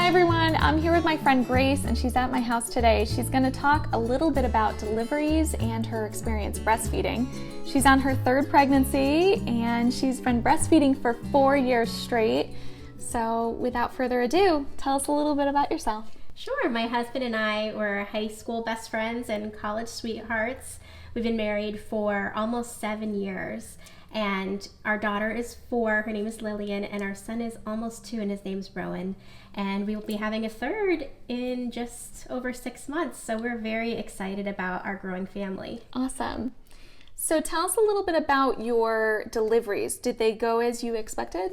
Hi everyone, I'm here with my friend Grace and she's at my house today. She's going to talk a little bit about deliveries and her experience breastfeeding. She's on her third pregnancy and she's been breastfeeding for 4 years straight. So without further ado, tell us a little bit about yourself. Sure, my husband and I were high school best friends and college sweethearts. We've been married for almost 7 years. And our daughter is 4, her name is Lillian, and our son is almost 2 and his name's Rowan. And we will be having a third in just over 6 months. So we're very excited about our growing family. Awesome. So tell us a little bit about your deliveries. Did they go as you expected?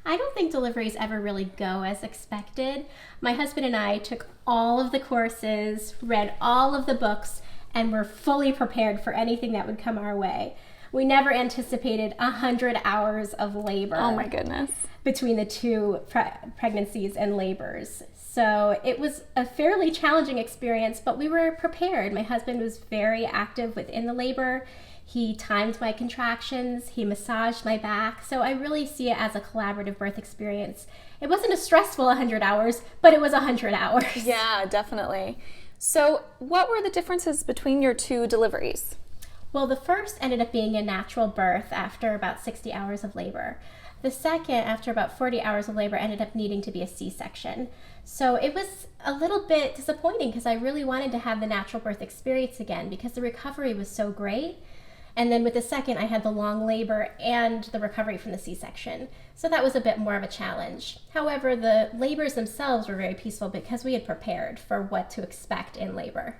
I don't think deliveries ever really go as expected. My husband and I took all of the courses, read all of the books, and were fully prepared for anything that would come our way. We never anticipated 100 hours of labor. Oh my goodness. Between the two pregnancies and labors. So it was a fairly challenging experience, but we were prepared. My husband was very active within the labor. He timed my contractions, he massaged my back. So I really see it as a collaborative birth experience. It wasn't a stressful 100 hours, but it was 100 hours. Yeah, definitely. So what were the differences between your two deliveries? Well, the first ended up being a natural birth after about 60 hours of labor. The second, after about 40 hours of labor, ended up needing to be a C-section. So it was a little bit disappointing because I really wanted to have the natural birth experience again because the recovery was so great. And then with the second, I had the long labor and the recovery from the C-section. So that was a bit more of a challenge. However, the labors themselves were very peaceful because we had prepared for what to expect in labor.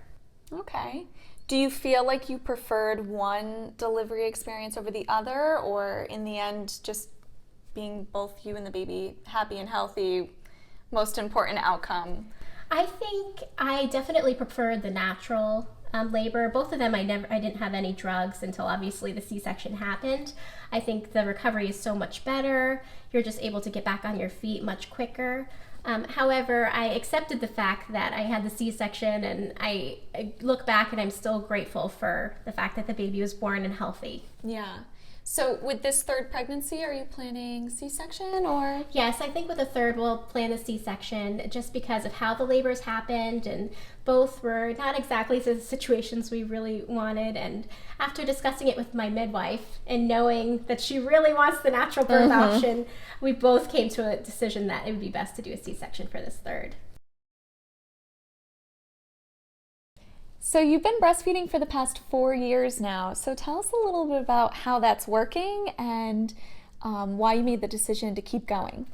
Okay. Do you feel like you preferred one delivery experience over the other, or in the end, just being both you and the baby happy and healthy, most important outcome? I think I definitely preferred the natural labor. Both of them, I didn't have any drugs until obviously the C-section happened. I think the recovery is so much better. You're just able to get back on your feet much quicker. However, I accepted the fact that I had the C-section, and I look back and I'm still grateful for the fact that the baby was born and healthy. Yeah. So with this third pregnancy, are you planning C-section or? Yes, I think with the third we'll plan the C-section just because of how the labors happened, and both were not exactly the situations we really wanted. And after discussing it with my midwife and knowing that she really wants the natural birth option, we both came to a decision that it would be best to do a C-section for this third. So you've been breastfeeding for the past 4 years now. So tell us a little bit about how that's working and why you made the decision to keep going.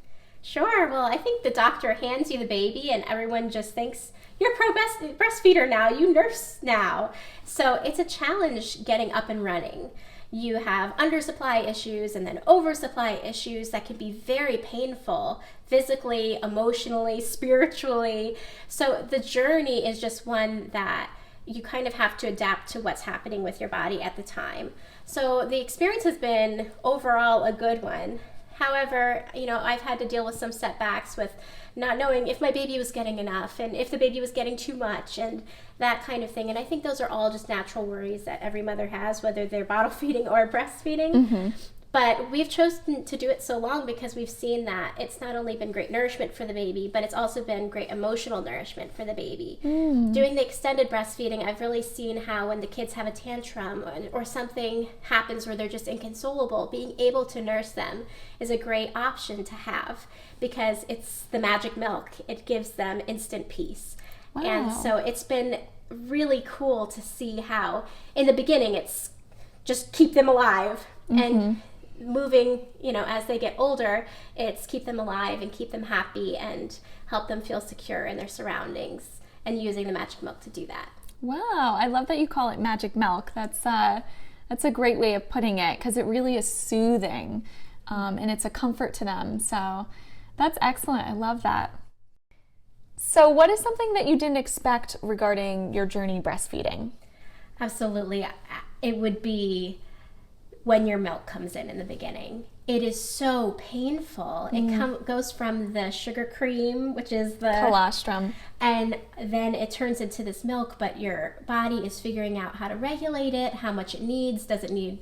Sure. Well, I think the doctor hands you the baby and everyone just thinks, you're a pro breastfeeder now, you nurse now. So it's a challenge getting up and running. You have undersupply issues and then oversupply issues that can be very painful physically, emotionally, spiritually. So the journey is just one that you kind of have to adapt to what's happening with your body at the time. So the experience has been overall a good one. However, I've had to deal with some setbacks with not knowing if my baby was getting enough and if the baby was getting too much and that kind of thing. And I think those are all just natural worries that every mother has, whether they're bottle feeding or breastfeeding. But we've chosen to do it so long because we've seen that it's not only been great nourishment for the baby, but it's also been great emotional nourishment for the baby. Doing the extended breastfeeding, I've really seen how when the kids have a tantrum or something happens where they're just inconsolable, being able to nurse them is a great option to have because it's the magic milk. It gives them instant peace. Wow. And so it's been really cool to see how in the beginning it's just keep them alive and moving, as they get older, it's keep them alive and keep them happy and help them feel secure in their surroundings and using the magic milk to do that. Wow, I love that you call it magic milk. That's a great way of putting it because it really is soothing and it's a comfort to them. So that's excellent. I love that. So what is something that you didn't expect regarding your journey breastfeeding? Absolutely. It would be when your milk comes in the beginning. It is so painful. It goes from the sugar cream, which is the colostrum, and then it turns into this milk, but your body is figuring out how to regulate it, how much it needs. Does it need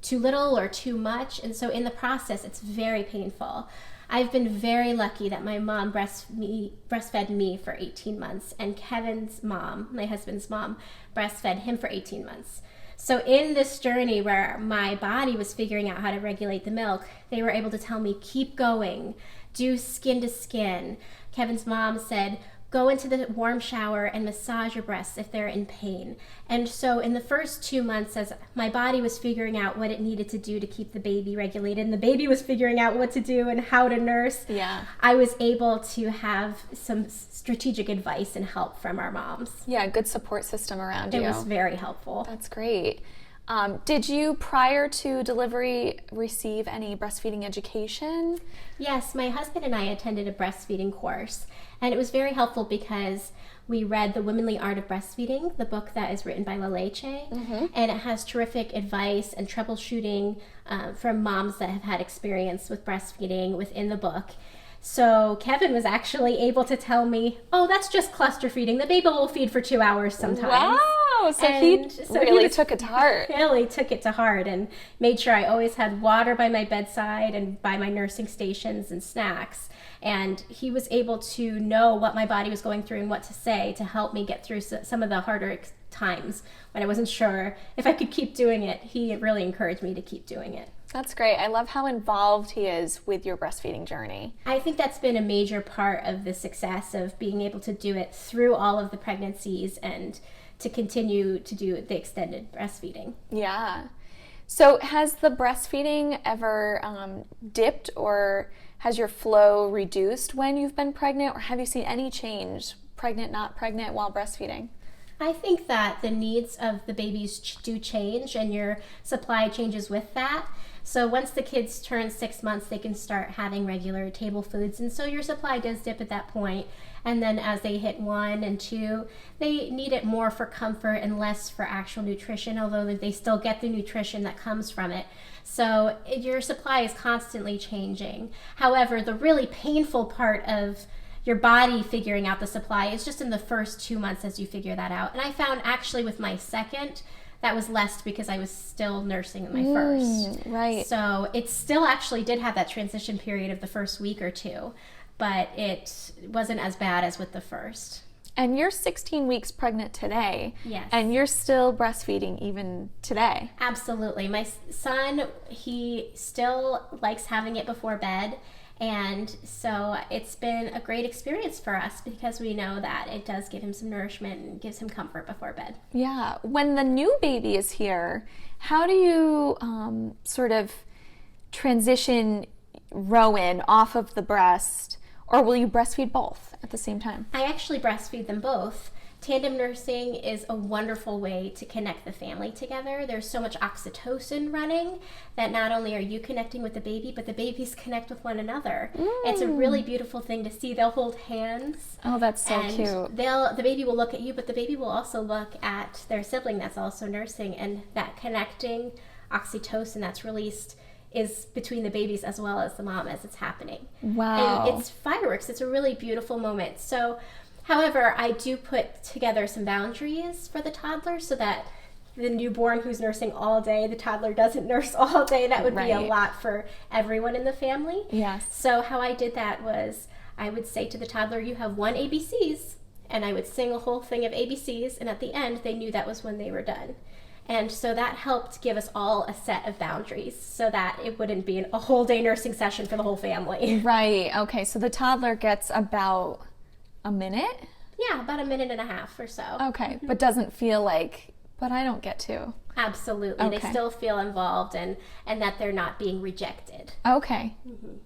too little or too much. And so in the process, it's very painful. I've been very lucky that my mom breastfed me for 18 months, and Kevin's mom, my husband's mom, breastfed him for 18 months. So in this journey where my body was figuring out how to regulate the milk, they were able to tell me, keep going, do skin to skin. Kevin's mom said, go into the warm shower and massage your breasts if they're in pain. And so in the first 2 months, as my body was figuring out what it needed to do to keep the baby regulated, and the baby was figuring out what to do and how to nurse, I was able to have some strategic advice and help from our moms. Yeah, good support system around you. It was very helpful. That's great. Did you, prior to delivery, receive any breastfeeding education? Yes, my husband and I attended a breastfeeding course, and it was very helpful because we read The Womanly Art of Breastfeeding, the book that is written by La Leche, and it has terrific advice and troubleshooting from moms that have had experience with breastfeeding within the book. So Kevin was actually able to tell me, oh, that's just cluster feeding. The baby will feed for 2 hours sometimes. Wow, so he really took it to heart. Really took it to heart and made sure I always had water by my bedside and by my nursing stations and snacks. And he was able to know what my body was going through and what to say to help me get through some of the harder times when I wasn't sure if I could keep doing it. He really encouraged me to keep doing it. That's great. I love how involved he is with your breastfeeding journey. I think that's been a major part of the success of being able to do it through all of the pregnancies and to continue to do the extended breastfeeding. Yeah. So has the breastfeeding ever dipped, or has your flow reduced when you've been pregnant, or have you seen any change, pregnant, not pregnant, while breastfeeding? I think that the needs of the babies do change and your supply changes with that. So once the kids turn 6 months, they can start having regular table foods. And so your supply does dip at that point. And then as they hit 1 and 2, they need it more for comfort and less for actual nutrition, although they still get the nutrition that comes from it. So your supply is constantly changing. However, the really painful part of your body figuring out the supply is just in the first 2 months as you figure that out. And I found actually with my second, that was less because I was still nursing in my first. Right. So it still actually did have that transition period of the first week or two, but it wasn't as bad as with the first. And you're 16 weeks pregnant today. Yes. And you're still breastfeeding even today. Absolutely. My son, he still likes having it before bed. And so it's been a great experience for us because we know that it does give him some nourishment and gives him comfort before bed. Yeah. When the new baby is here, how do you sort of transition Rowan off of the breast, or will you breastfeed both at the same time? I actually breastfeed them both. Tandem nursing is a wonderful way to connect the family together. There's so much oxytocin running that not only are you connecting with the baby, but the babies connect with one another. It's a really beautiful thing to see. They'll hold hands. Oh, that's so cute. The baby will look at you, but the baby will also look at their sibling that's also nursing, and that connecting oxytocin that's released is between the babies as well as the mom as it's happening. Wow. And it's fireworks. It's a really beautiful moment. So, however, I do put together some boundaries for the toddler so that the newborn who's nursing all day, the toddler doesn't nurse all day. That would be a lot for everyone in the family. Yes. So how I did that was I would say to the toddler, you have 1 ABCs, and I would sing a whole thing of ABCs, and at the end, they knew that was when they were done. And so that helped give us all a set of boundaries so that it wouldn't be a whole day nursing session for the whole family. Right. Okay. So the toddler gets about a minute? Yeah, about 1.5 minutes or so. Okay. But doesn't feel like, but I don't get to. Absolutely. Okay. They still feel involved and that they're not being rejected. Okay.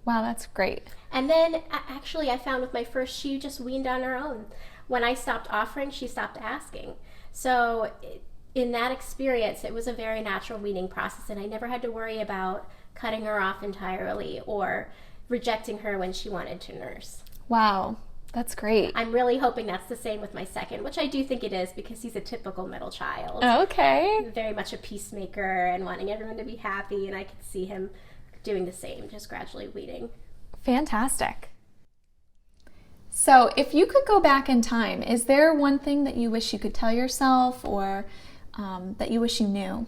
Wow, that's great. And then actually I found with my first, she just weaned on her own. When I stopped offering, she stopped asking. So in that experience, it was a very natural weaning process, and I never had to worry about cutting her off entirely or rejecting her when she wanted to nurse. Wow, that's great. I'm really hoping that's the same with my second, which I do think it is because he's a typical middle child. Okay. Very much a peacemaker and wanting everyone to be happy, and I could see him doing the same, just gradually weaning. Fantastic. So if you could go back in time, is there one thing that you wish you could tell yourself or that you wish you knew?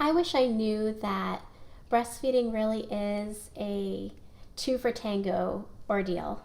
I wish I knew that breastfeeding really is a two for tango ordeal.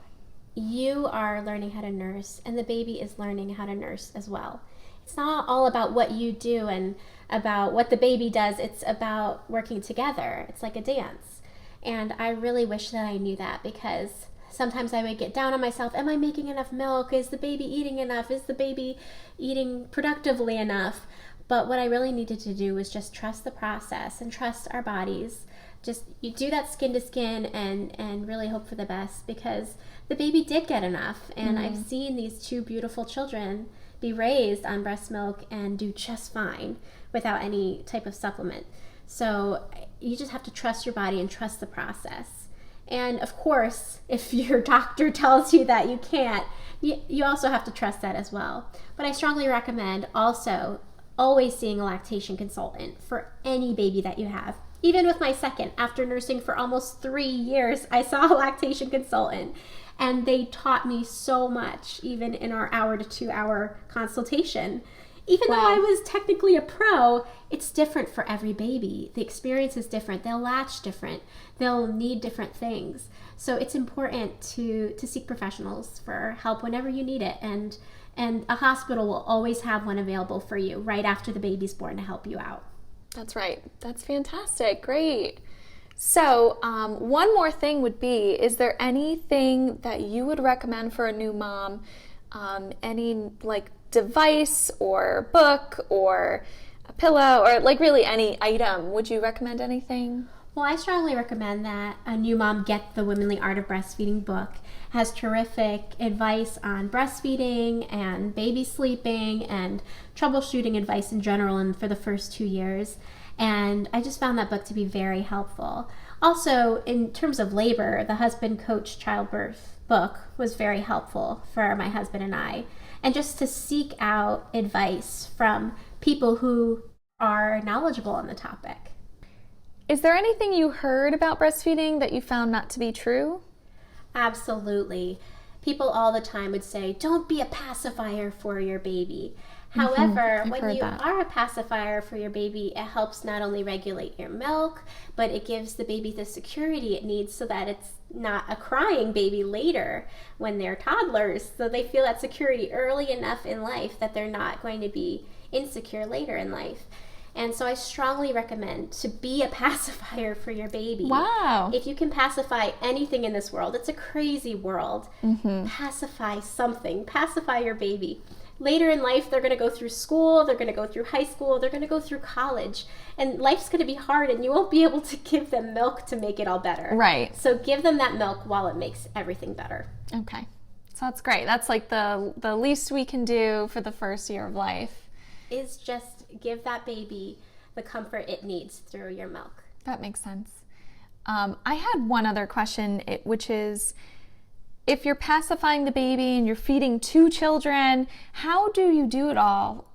You are learning how to nurse, and the baby is learning how to nurse as well. It's not all about what you do and about what the baby does. It's about working together. It's like a dance. And I really wish that I knew that, because sometimes I would get down on myself. Am I making enough milk? Is the baby eating enough? Is the baby eating productively enough? But what I really needed to do was just trust the process and trust our bodies. Just you do that skin to skin and really hope for the best, because the baby did get enough. And I've seen these two beautiful children be raised on breast milk and do just fine without any type of supplement. So you just have to trust your body and trust the process. And of course, if your doctor tells you that you can't, you also have to trust that as well. But I strongly recommend also always seeing a lactation consultant for any baby that you have. Even with my second, after nursing for almost 3 years, I saw a lactation consultant, and they taught me so much, even in our 1 to 2 hour consultation. Even though I was technically a pro, it's different for every baby. The experience is different. They'll latch different. They'll need different things. So it's important to seek professionals for help whenever you need it. And a hospital will always have one available for you right after the baby's born to help you out. That's right. That's fantastic. Great. So one more thing would be, is there anything that you would recommend for a new mom? Any like device or book or a pillow or like really any item? Would you recommend anything? Well, I strongly recommend that a new mom get the Womanly Art of Breastfeeding book. It has terrific advice on breastfeeding and baby sleeping and troubleshooting advice in general and for the first 2 years. And I just found that book to be very helpful. Also, in terms of labor, the Husband Coach Childbirth book was very helpful for my husband and I. And just to seek out advice from people who are knowledgeable on the topic. Is there anything you heard about breastfeeding that you found not to be true? Absolutely. People all the time would say, don't be a pacifier for your baby. However, when you are a pacifier for your baby, it helps not only regulate your milk, but it gives the baby the security it needs so that it's not a crying baby later when they're toddlers. So they feel that security early enough in life that they're not going to be insecure later in life. And so I strongly recommend to be a pacifier for your baby. Wow. If you can pacify anything in this world, it's a crazy world. Pacify something. Pacify your baby. Later in life, they're going to go through school, they're going to go through high school, they're going to go through college, and life's going to be hard, and you won't be able to give them milk to make it all better. Right. So give them that milk while it makes everything better. Okay. So that's great. That's like the least we can do for the first year of life. Is just give that baby the comfort it needs through your milk. That makes sense. I had one other question, which is, if you're pacifying the baby and you're feeding 2 children, how do you do it all?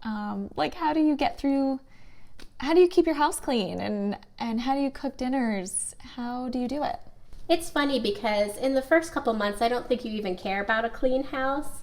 Like, how do you get through, how do you keep your house clean, and how do you cook dinners? How do you do it? It's funny because in the first couple months, I don't think you even care about a clean house,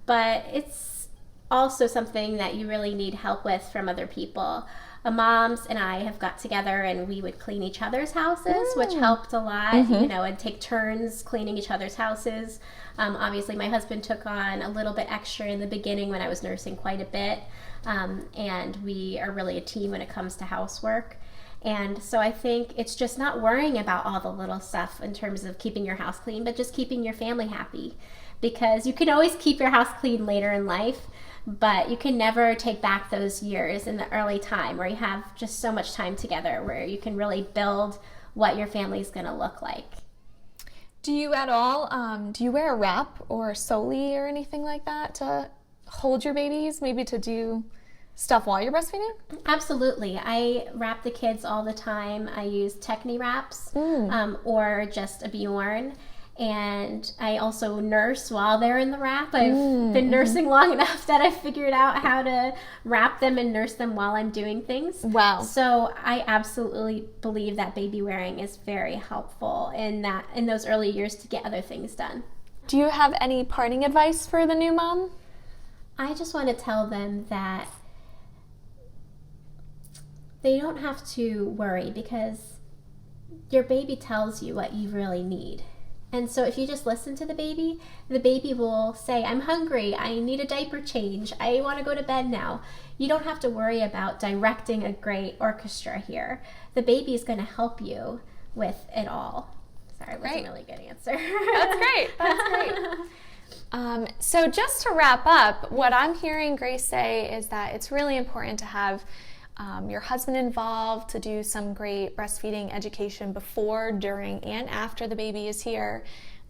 but it's also something that you really need help with from other people. Moms and I have got together and we would clean each other's houses, which helped a lot, and take turns cleaning each other's houses. Obviously, my husband took on a little bit extra in the beginning when I was nursing quite a bit, and we are really a team when it comes to housework. And so I think it's just not worrying about all the little stuff in terms of keeping your house clean, but just keeping your family happy. Because you can always keep your house clean later in life, but you can never take back those years in the early time where you have just so much time together, where you can really build what your family's going to look like. Do you at all, do you wear a wrap or a soli or anything like that to hold your babies, maybe to do stuff while you're breastfeeding? Absolutely. I wrap the kids all the time. I use Techni wraps or just a Bjorn. And I also nurse while they're in the wrap. I've been nursing long enough that I figured out how to wrap them and nurse them while I'm doing things. Wow. So I absolutely believe that baby wearing is very helpful in those early years to get other things done. Do you have any parting advice for the new mom? I just want to tell them that They don't have to worry because your baby tells you what you really need. And so if you just listen to the baby will say, I'm hungry, I need a diaper change, I want to go to bed now. You don't have to worry about directing a great orchestra here. The baby is going to help you with it all. Sorry, it wasn't a really good answer. That's great. That's great. So just to wrap up, what I'm hearing Grace say is that it's really important to have your husband involved, to do some great breastfeeding education before, during, and after the baby is here,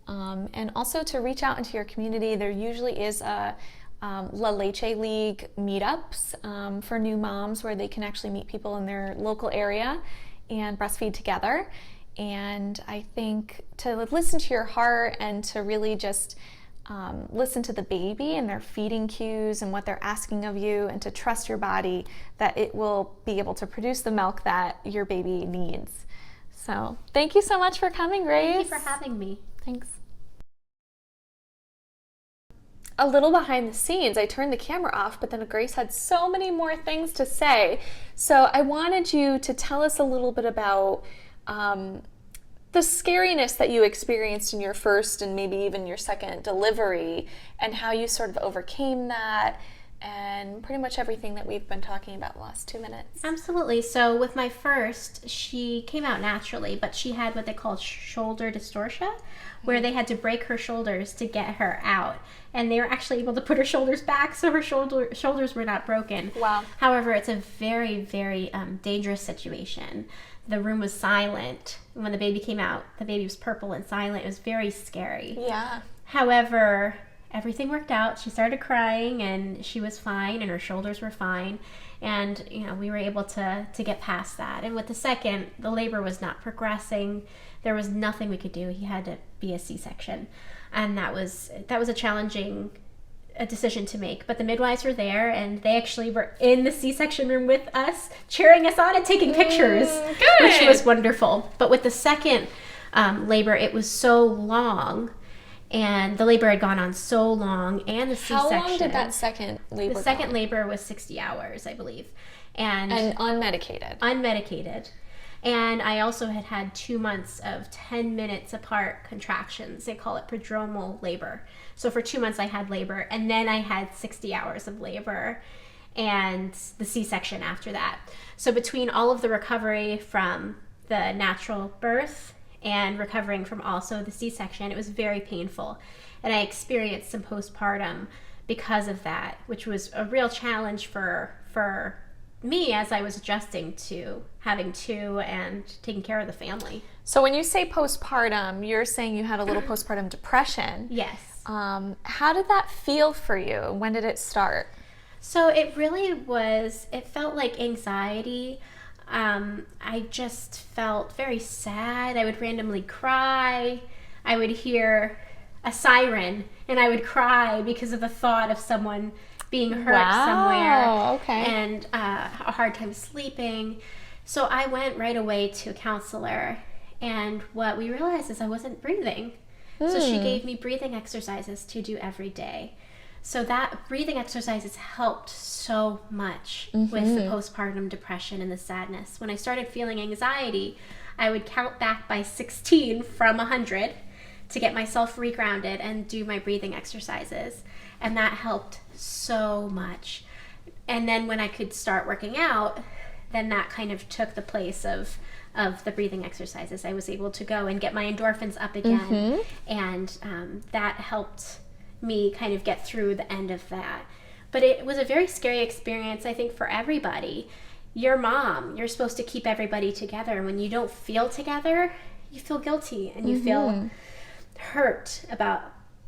and also to reach out into your community. There usually is a La Leche League meetups for new moms where they can actually meet people in their local area and breastfeed together. And I think to listen to your heart and to really just listen to the baby and their feeding cues and what they're asking of you, and to trust your body that it will be able to produce the milk that your baby needs. So thank you so much for coming, Grace. Thank you for having me. Thanks. A little behind the scenes, I turned the camera off, but then Grace had so many more things to say. So I wanted you to tell us a little bit about the scariness that you experienced in your first and maybe even your second delivery, and how you sort of overcame that, and pretty much everything that we've been talking about the last 2 minutes. Absolutely. So with my first, she came out naturally, but she had what they call shoulder dystocia, where they had to break her shoulders to get her out. And they were actually able to put her shoulders back so her shoulders were not broken. Wow. However, it's a very, very dangerous situation. The room was silent. When the baby came out, the baby was purple and silent. It was very scary. Yeah. However, everything worked out. She started crying and she was fine and her shoulders were fine. And, we were able to get past that. And with the second, the labor was not progressing. There was nothing we could do. He had to be a C-section. And that was a challenging decision to make. But the midwives were there, and they actually were in the C-section room with us, cheering us on and taking pictures, which was wonderful. But with the second labor, it was so long, and the labor had gone on so long, and the C-section. How long did that second labor The second labor was 60 hours, I believe. And unmedicated. Unmedicated. And I also had 2 months of 10 minutes apart contractions. They call it prodromal labor. So for 2 months I had labor, and then I had 60 hours of labor and the C-section after that. So between all of the recovery from the natural birth and recovering from also the C-section, it was very painful. And I experienced some postpartum because of that, which was a real challenge for me as I was adjusting to having two and taking care of the family. So when you say postpartum, you're saying you had a little postpartum depression. Yes. How did that feel for you? When did it start? So it really was, it felt like anxiety. I just felt very sad. I would randomly cry. I would hear a siren and I would cry because of the thought of someone being hurt somewhere. Okay. And a hard time sleeping. So I went right away to a counselor, and what we realized is I wasn't breathing. So she gave me breathing exercises to do every day. So that breathing exercises helped so much with the postpartum depression and the sadness. When I started feeling anxiety, I would count back by 16 from 100 to get myself regrounded and do my breathing exercises. And that helped so much. And then when I could start working out, then that kind of took the place of the breathing exercises. I was able to go and get my endorphins up again. And that helped me kind of get through the end of that. But it was a very scary experience, I think, for everybody. You're mom. You're supposed to keep everybody together. And when you don't feel together, you feel guilty and you feel hurt about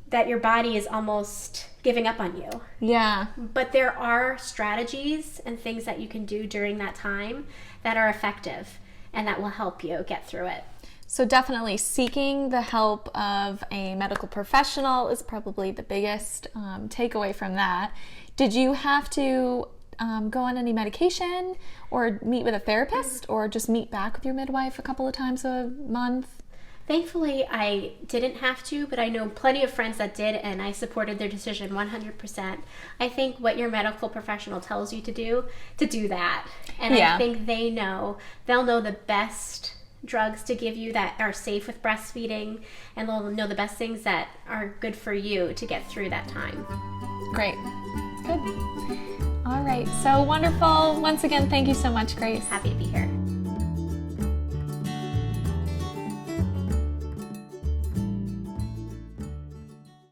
that your body is almost giving up on you. Yeah. But there are strategies and things that you can do during that time that are effective and that will help you get through it. So definitely seeking the help of a medical professional is probably the biggest takeaway from that. Did you have to go on any medication or meet with a therapist or just meet back with your midwife a couple of times a month? Thankfully, I didn't have to, but I know plenty of friends that did, and I supported their decision 100%. I think what your medical professional tells you to do that. And I think they'll know the best drugs to give you that are safe with breastfeeding, and they'll know the best things that are good for you to get through that time. Great. Good. All right. So wonderful. Once again, thank you so much, Grace. Happy to be here.